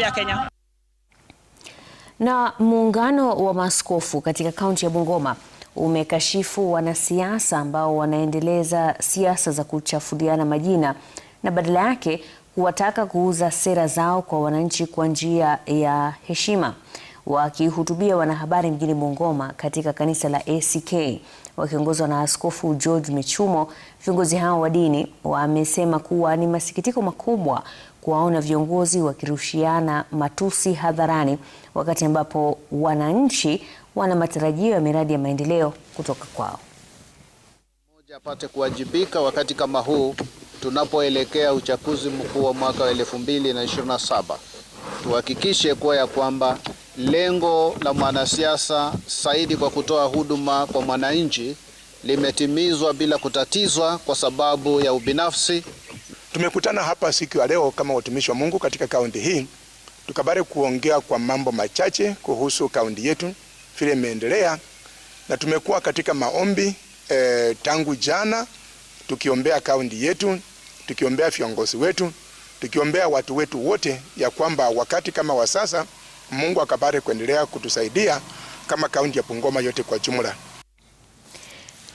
ya Kenya. Na muungano wa maaskofu katika kaunti ya Bungoma umekashifu wanasiasa ambao wanaendeleza siasa za kuchafuliana majina na badala yake kuwataka kuuza sera zao kwa wananchi kwa njia ya heshima. Wakihutubia wanahabari mjini Bungoma katika kanisa la ACK wakiongozwa na Askofu George Michumo, viongozi hao wa dini wamesema kuwa ni masikitiko makubwa kuwaona viongozi wakirushiana matusi hadharani wakati ambapo wananchi wana matarajio ya miradi ya maendeleo kutoka kwao. Mmoja apate kuwajibika wakati kama huu tunapoelekea uchaguzi mkuu wa mwaka wa 2027. Tuhakikishe kuwa ya kwamba lengo la mwanasiasa saidi kwa kutoa huduma kwa mwananchi limetimizwa bila kutatizwa kwa sababu ya ubinafsi. Tumekutana hapa siku ya leo kama watumishi wa Mungu katika kaunti hii, tukabare kuongea kwa mambo machache kuhusu kaunti yetu vile imeendelea, na tumekuwa katika maombi tangu jana tukiombea kaunti yetu, tukiombea viongozi wetu, tukiombea watu wetu wote, ya kwamba wakati kama wa sasa Mungu akabare kuendelea kutusaidia kama kaunti ya Bungoma yote kwa jumla.